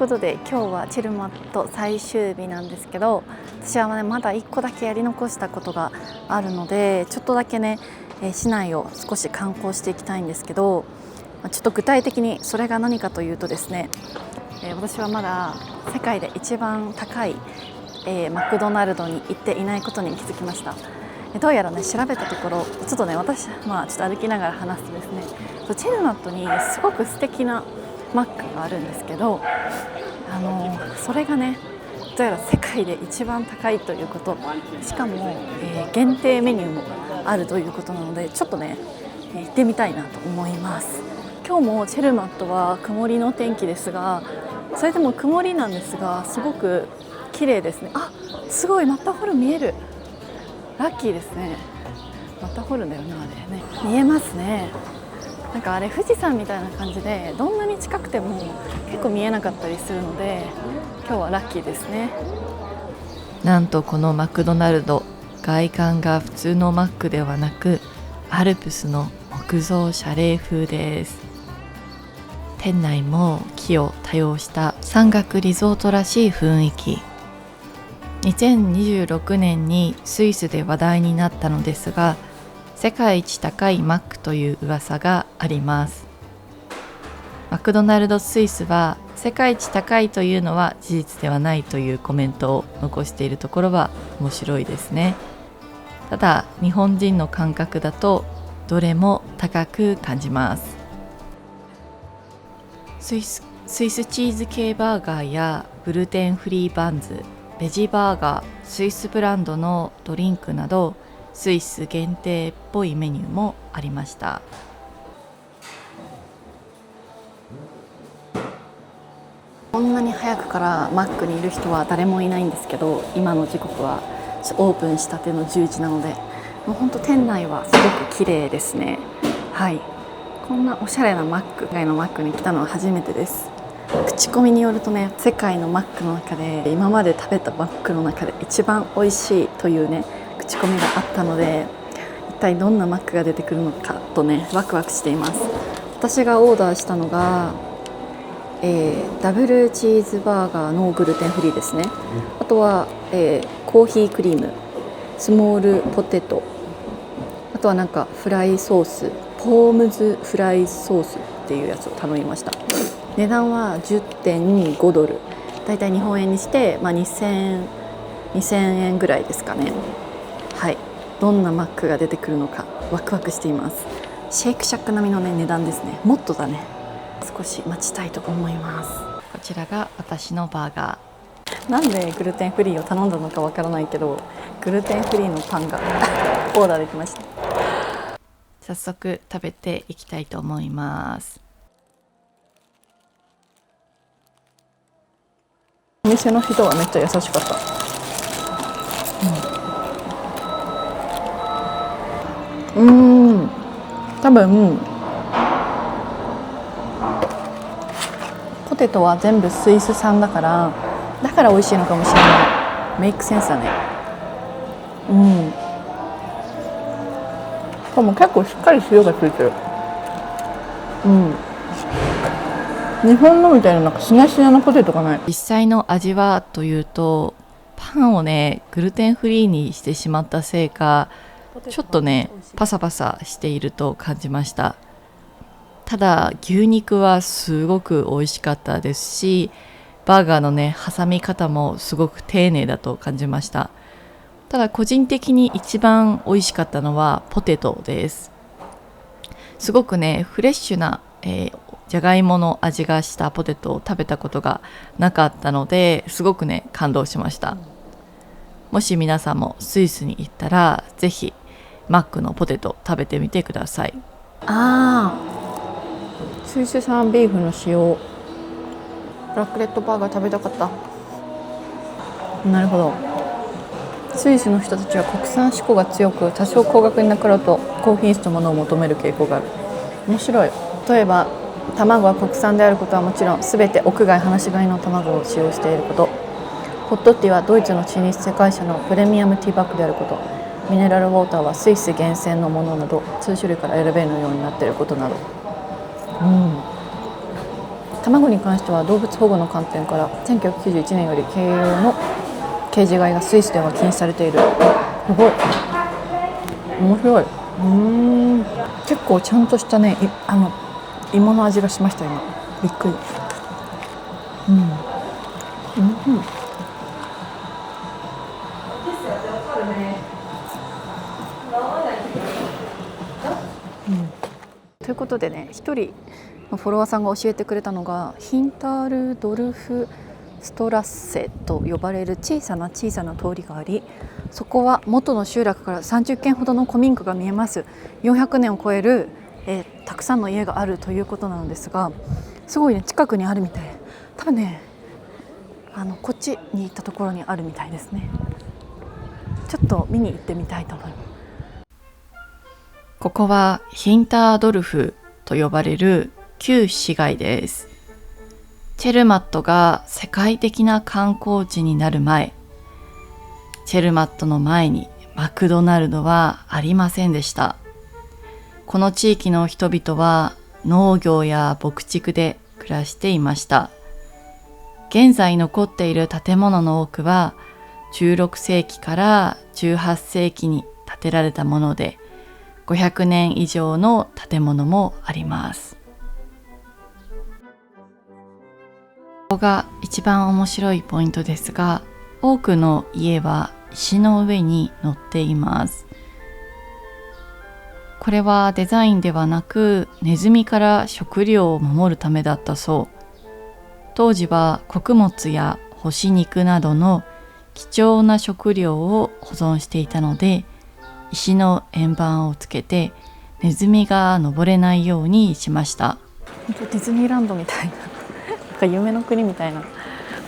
ことで今日はチルマット最終日なんですけど、私はまだ1個だけやり残したことがあるので、ちょっとだけね市内を少し観光していきたいんですけど、ちょっと具体的にそれが何かというとですね、私はまだ世界で一番高いマクドナルドに行っていないことに気づきました。どうやらね調べたところ、ちょっとね私ちょっと歩きながら話すとですね、チルマットにすごく素敵なマックがあるんですけど、それがねどうやら世界で一番高いということ、しかも、限定メニューもあるということなので、ちょっとね行ってみたいなと思います。今日もチェルマットは曇りの天気ですが、それでも曇りなんですがすごく綺麗ですね。すごいマッターホルン見える。ラッキーですね。マッターホルンだよね、あれね、見えますね。なんかあれ富士山みたいな感じで、どんなに近くても結構見えなかったりするので、今日はラッキーですね。なんとこのマクドナルド、外観が普通のマックではなくアルプスの木造謝礼風です。店内も木を多用した山岳リゾートらしい雰囲気。2026年にスイスで話題になったのですが、世界一高いマックという噂があります。マクドナルドスイスは世界一高いというのは事実ではないというコメントを残しているところは面白いですね。ただ日本人の感覚だとどれも高く感じます。スイスチーズ系バーガーやグルテンフリーバンズ、ベジバーガー、スイスブランドのドリンクなどスイス限定っぽいメニューもありました。こんなに早くからマックにいる人は誰もいないんですけど、今の時刻はオープンしたての10時なので、もう本当店内はすごく綺麗ですね。はい、こんなおしゃれなマック、海外のマックに来たのは初めてです。口コミによるとね、世界のマックの中で今まで食べたマックの中で一番美味しいというね口コミがあったので、一体どんなマックが出てくるのかとねワクワクしています。私がオーダーしたのが、ダブルチーズバーガーのグルテンフリーですね。あとは、コーヒークリーム、スモールポテト、あとはなんかフライソース、ポームズフライソースっていうやつを頼みました。値段は 10.5 ドル、だいたい日本円にして、2000円ぐらいですかね。はい、どんなマックが出てくるのかワクワクしています。シェイクシャック並みの、値段ですね。もっとだね。少し待ちたいと思います。こちらが私のバーガー。なんでグルテンフリーを頼んだのかわからないけど、グルテンフリーのパンがオーダーできました。早速食べていきたいと思います。お店の人はめっちゃ優しかった。多分ポテトは全部スイス産だから美味しいのかもしれない。メイクセンスだね。でも結構しっかり塩がついてる。日本のみたいななんかしなしなのポテトがない。実際の味はというと、パンをねグルテンフリーにしてしまったせいか、ちょっとねパサパサしていると感じました。ただ牛肉はすごく美味しかったですし、バーガーのね挟み方もすごく丁寧だと感じました。ただ個人的に一番美味しかったのはポテトです。すごくねフレッシュな、じゃがいもの味がしたポテトを食べたことがなかったので、すごくね感動しました。もし皆さんもスイスに行ったらぜひマックのポテト食べてみてください。スイス産ビーフの塩ラクレットバーガー食べたかった。なるほど。スイスの人たちは国産志向が強く、多少高額になかろうと高品質のものを求める傾向がある。面白い。例えば卵は国産であることはもちろん、全て屋外放し飼いの卵を使用していること、ホットティーはドイツの老舗会社のプレミアムティーバッグであること、ミネラルウォーターはスイス厳選のものなど数種類から選べるようになっていることなど。卵に関しては動物保護の観点から1991年より軽用のケージ飼いがスイスでは禁止されている。すごい面白い。結構ちゃんとしたね、芋の味がしました。今びっくり。ということでね、一人のフォロワーさんが教えてくれたのがヒンタールドルフストラッセと呼ばれる小さな通りがあり、そこは元の集落から30軒ほどの古民家が見えます。400年を超える、たくさんの家があるということなのですが、すごいね、近くにあるみたい。多分ね、こっちに行ったところにあるみたいですね。ちょっと見に行ってみたいと思います。ここはヒンタードルフと呼ばれる旧市街です。チェルマットが世界的な観光地になる前、チェルマットの前にマクドナルドはありませんでした。この地域の人々は農業や牧畜で暮らしていました。現在残っている建物の多くは16世紀から18世紀に建てられたもので、500年以上の建物もあります。ここが一番面白いポイントですが、多くの家は石の上に乗っています。これはデザインではなく、ネズミから食料を守るためだったそう。当時は穀物や干し肉などの貴重な食料を保存していたので、石の円盤をつけてネズミが登れないようにしました。本当ディズニーランドみたいな、なんか夢の国みたいな、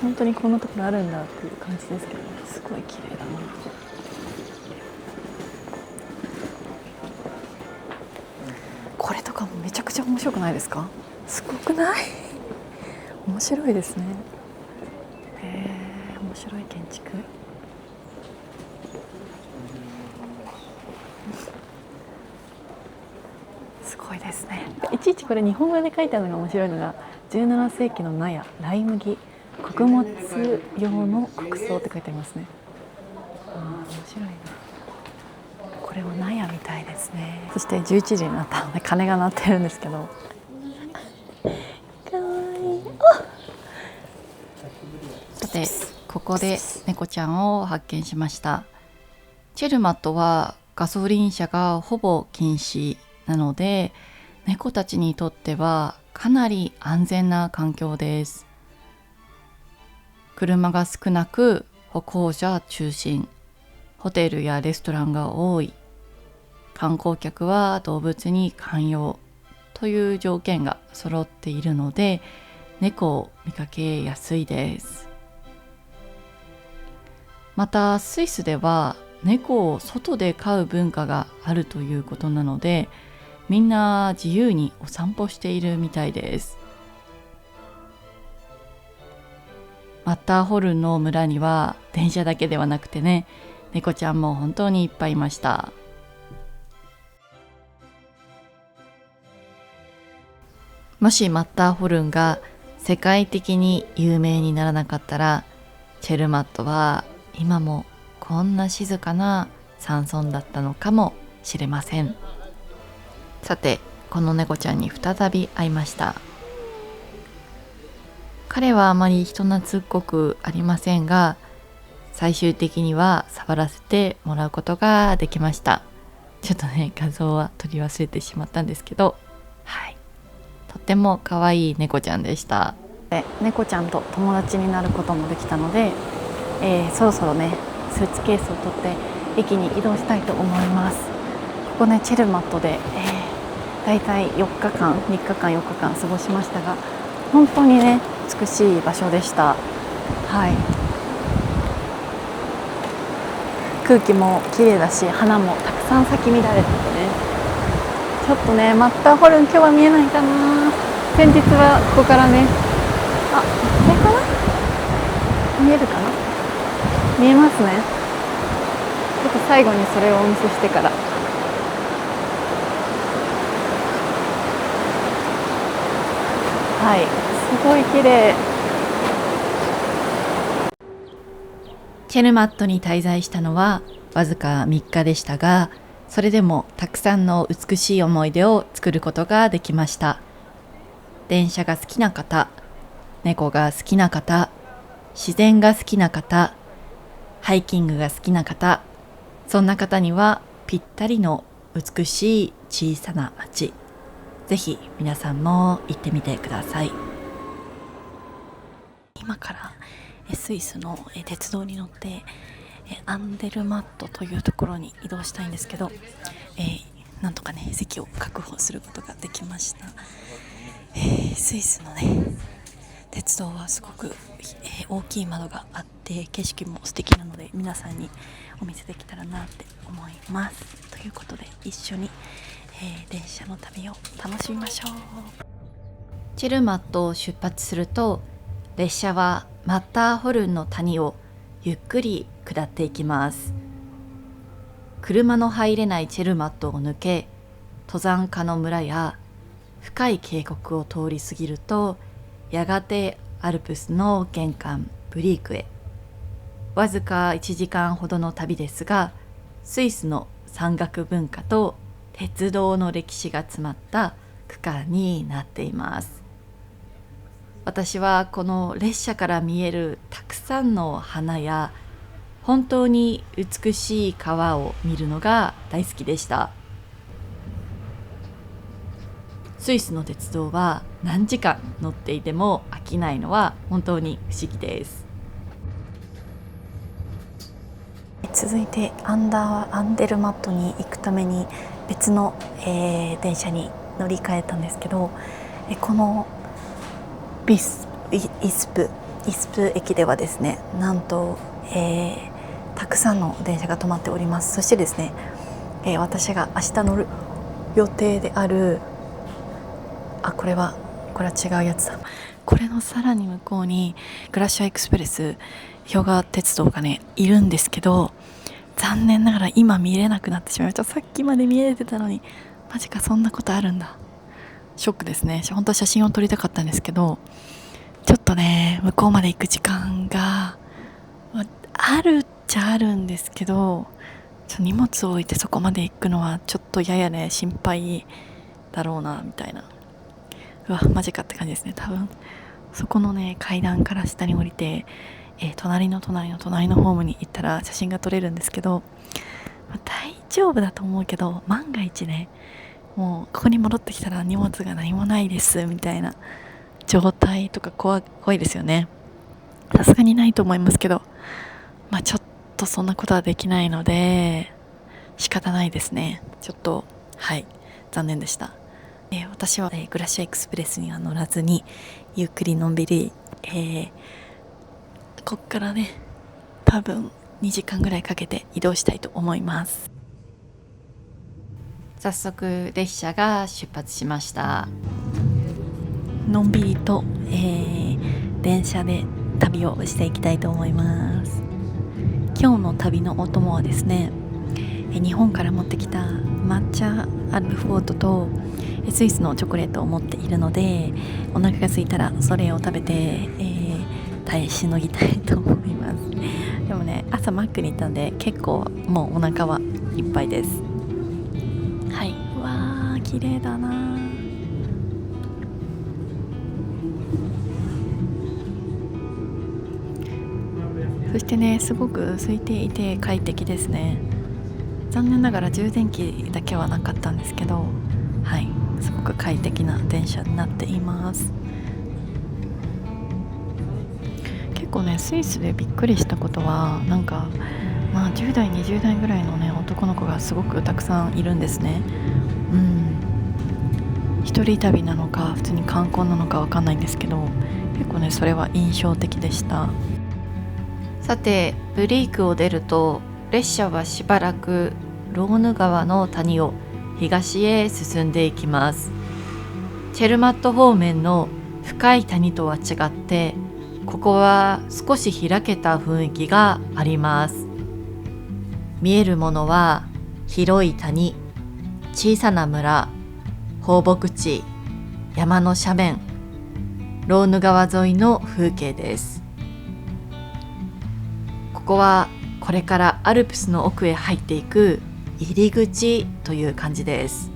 本当にこんなところあるんだっていう感じですけど、すごい綺麗だな。これとかもめちゃくちゃ面白くないですか？すごくない？面白いですね。面白い建築。すごいですね。いちいちこれ日本語で書いてあるのが面白いのが、17世紀の納屋、ライ麦、穀物用の穀倉って書いてありますね。面白いな。これは納屋みたいですね。そして11時になったので鐘が鳴ってるんですけど、かわいい。さて、ここで猫ちゃんを発見しました。チェルマットはガソリン車がほぼ禁止なので、猫たちにとってはかなり安全な環境です。車が少なく歩行者中心、ホテルやレストランが多い、観光客は動物に寛容という条件が揃っているので、猫を見かけやすいです。またスイスでは猫を外で飼う文化があるということなので、みんな自由にお散歩しているみたいです。マッターホルンの村には電車だけではなくてね、猫ちゃんも本当にいっぱいいました。もしマッターホルンが世界的に有名にならなかったら、チェルマットは今もこんな静かな山村だったのかもしれません。さて、この猫ちゃんに再び会いました。彼はあまり人懐っこくありませんが、最終的には触らせてもらうことができました。ちょっとね、画像は撮り忘れてしまったんですけど、はい、とっても可愛い猫ちゃんでした。猫ちゃんと友達になることもできたので、そろそろね、スーツケースを取って駅に移動したいと思います。ここね、チェルマットで、だいたい4日間、3日間、4日間過ごしましたが、本当にね、美しい場所でした。はい。空気も綺麗だし、花もたくさん咲き乱れててね、ちょっとね、マッターホルン今日は見えないかな。先日はここからね、これかな、見えるかな、見えますね。ちょっと最後にそれをお見せしてから、はい、すごい綺麗。チェルマットに滞在したのはわずか3日でしたが、それでもたくさんの美しい思い出を作ることができました。電車が好きな方、猫が好きな方、自然が好きな方、ハイキングが好きな方、そんな方にはぴったりの美しい小さな町。ぜひ皆さんも行ってみてください。今からスイスの鉄道に乗ってアンデルマットというところに移動したいんですけど、なんとかね席を確保することができました。スイスのね鉄道はすごく、大きい窓があって景色も素敵なので、皆さんにお見せできたらなって思います。ということで一緒に、電車の旅を楽しみましょう。チェルマットを出発すると、列車はマッターホルンの谷をゆっくり下っていきます。車の入れないチェルマットを抜け、登山家の村や深い渓谷を通り過ぎると、やがてアルプスの玄関ブリークへ。わずか1時間ほどの旅ですが、スイスの山岳文化と鉄道の歴史が詰まった区間になっています。私はこの列車から見えるたくさんの花や本当に美しい川を見るのが大好きでした。スイスの鉄道は何時間乗っていても飽きないのは本当に不思議です。続いてアンデルマットに行くために別の、電車に乗り換えたんですけど、このイスプ駅ではですね、なんと、たくさんの電車が止まっております。そしてですね、私が明日乗る予定であるこれは違うやつだ。これのさらに向こうにグラシアエクスプレス氷河鉄道がねいるんですけど、残念ながら今見れなくなってしまいました。さっきまで見えてたのに、マジか、そんなことあるんだ。ショックですね。本当は写真を撮りたかったんですけど、ちょっとね向こうまで行く時間があるっちゃあるんですけど、荷物を置いてそこまで行くのはちょっとややね心配だろうなみたいな。うわマジかって感じですね。多分そこのね階段から下に降りて、隣のホームに行ったら写真が撮れるんですけど、大丈夫だと思うけど、万が一ねもうここに戻ってきたら荷物が何もないですみたいな状態とか怖いですよね。さすがにないと思いますけど、ちょっとそんなことはできないので仕方ないですね。ちょっと残念でした。私は、グラシアエクスプレスには乗らずにゆっくりのんびり、こっからね多分2時間ぐらいかけて移動したいと思います。早速列車が出発しました。のんびりと、電車で旅をしていきたいと思います。今日の旅のお供はですね、日本から持ってきた抹茶アルフォートとスイスのチョコレートを持っているので、お腹が空いたらそれを食べて、耐えしのぎたいと思います。でもね朝マックに行ったんで結構もうお腹はいっぱいです。わー綺麗だな。そしてねすごく空いていて快適ですね。残念ながら充電器だけはなかったんですけど、すごく快適な電車になっています。結構ねスイスでびっくりしたことは10代20代ぐらいのね男の子がすごくたくさんいるんですね。一人旅なのか普通に観光なのかわかんないんですけど、結構ねそれは印象的でした。さてブリークを出ると列車はしばらくローヌ川の谷を東へ進んでいきます。チェルマット方面の深い谷とは違って、ここは少し開けた雰囲気があります。見えるものは広い谷、小さな村、放牧地、山の斜面、ローヌ川沿いの風景です。ここはこれからアルプスの奥へ入っていく入り口という感じです。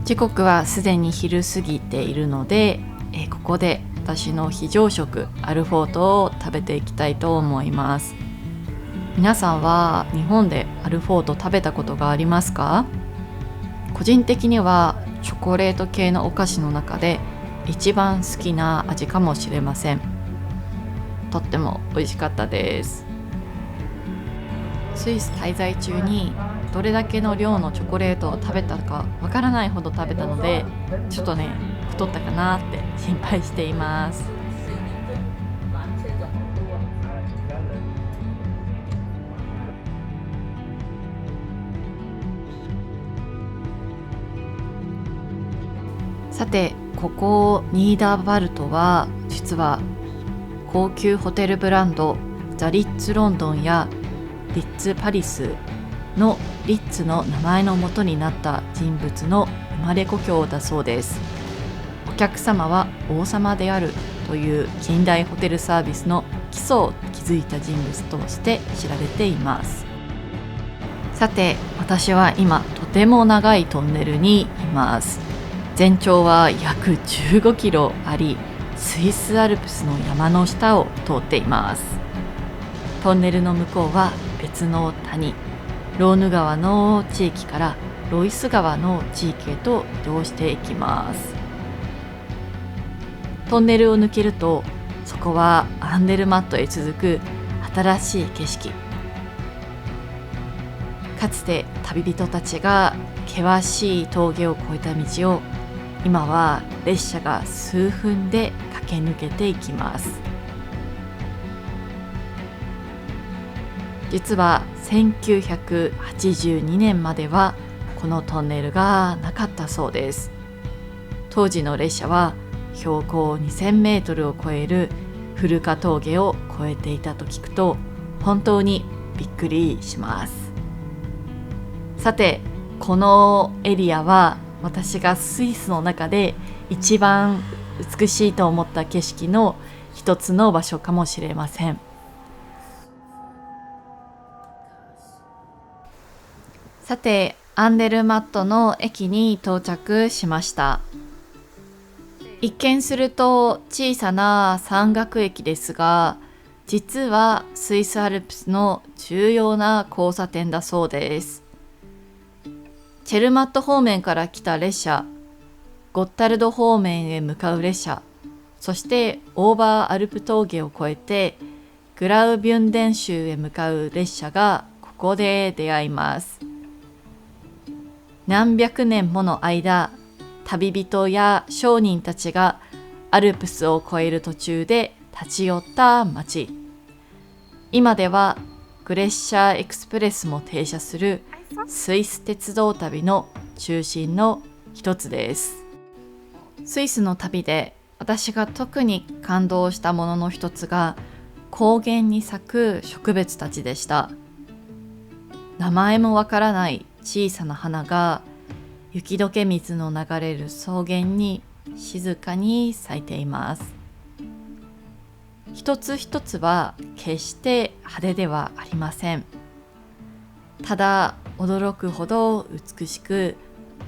時刻はすでに昼過ぎているので、ここで私の非常食アルフォートを食べていきたいと思います。皆さんは日本でアルフォート食べたことがありますか？個人的にはチョコレート系のお菓子の中で一番好きな味かもしれません。とっても美味しかったです。スイス滞在中にどれだけの量のチョコレートを食べたかわからないほど食べたので、ちょっとね太ったかなって心配しています。さて、ここニーダーバルトは実は高級ホテルブランドザ・リッツ・ロンドンやリッツ・パリスのリッツの名前の元になった人物の生まれ故郷だそうです。お客様は王様であるという近代ホテルサービスの基礎を築いた人物として知られています。さて、私は今とても長いトンネルにいます。全長は約15キロあり、スイスアルプスの山の下を通っています。トンネルの向こうは別の谷、ローヌ川の地域からロイス川の地域へと移動していきます。トンネルを抜けると、そこはアンデルマットへ続く新しい景色。かつて旅人たちが険しい峠を越えた道を今は列車が数分で駆け抜けていきます。実は1982年まではこのトンネルがなかったそうです。当時の列車は標高2000メートルを超える古川峠を越えていたと聞くと本当にびっくりします。さて、このエリアは私がスイスの中で一番美しいと思った景色の一つの場所かもしれません。さて、アンデルマットの駅に到着しました。一見すると小さな山岳駅ですが、実はスイスアルプスの重要な交差点だそうです。チェルマット方面から来た列車、ゴッタルド方面へ向かう列車、そしてオーバーアルプ峠を越えてグラウビュンデン州へ向かう列車がここで出会います。何百年もの間、旅人や商人たちがアルプスを越える途中で立ち寄った町。今ではグレッシャーエクスプレスも停車するスイス鉄道旅の中心の一つです。スイスの旅で私が特に感動したものの一つが高原に咲く植物たちでした。名前もわからない小さな花が雪解け水の流れる草原に静かに咲いています。一つ一つは決して派手ではありません。ただ驚くほど美しく、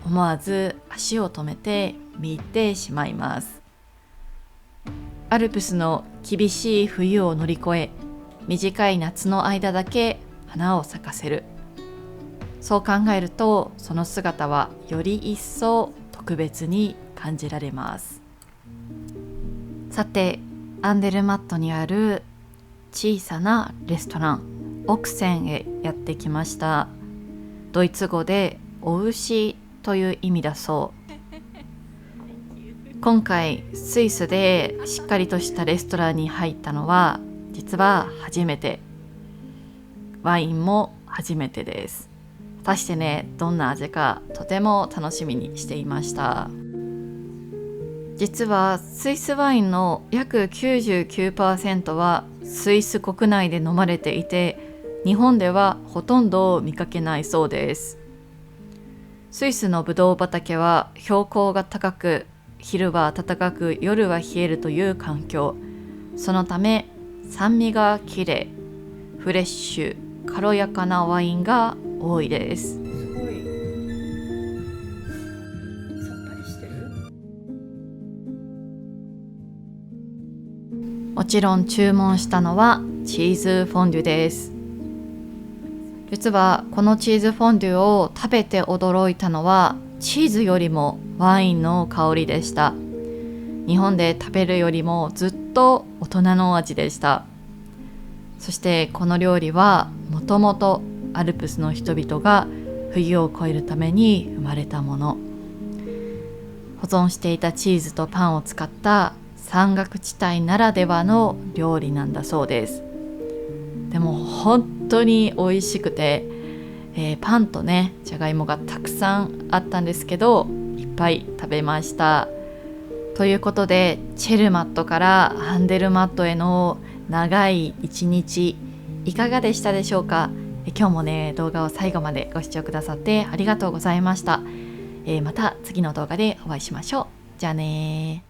思わず足を止めて見入ってしまいます。アルプスの厳しい冬を乗り越え、短い夏の間だけ花を咲かせる。そう考えると、その姿はより一層特別に感じられます。さて、アンデルマットにある小さなレストラン、オクセンへやってきました。ドイツ語でお牛という意味だそう。今回スイスでしっかりとしたレストランに入ったのは実は初めて。ワインも初めてです。果たしてね、どんな味かとても楽しみにしていました。実はスイスワインの約 99% はスイス国内で飲まれていて、日本ではほとんど見かけないそうです。スイスのブドウ畑は標高が高く、昼は暖かく夜は冷えるという環境。そのため酸味がきれい、フレッシュ、軽やかなワインが多いです。すごいさっぱりしてる。もちろん注文したのはチーズフォンデュです。実はこのチーズフォンデュを食べて驚いたのはチーズよりもワインの香りでした。日本で食べるよりもずっと大人の味でした。そしてこの料理はもともとアルプスの人々が冬を越えるために生まれたもの。保存していたチーズとパンを使った山岳地帯ならではの料理なんだそうです。でも本当に美味しくて、パンとねじゃがいもがたくさんあったんですけど、いっぱい食べました。ということでチェルマットからアンデルマットへの長い一日いかがでしたでしょうか。今日もね動画を最後までご視聴くださってありがとうございました。また次の動画でお会いしましょう。じゃあね。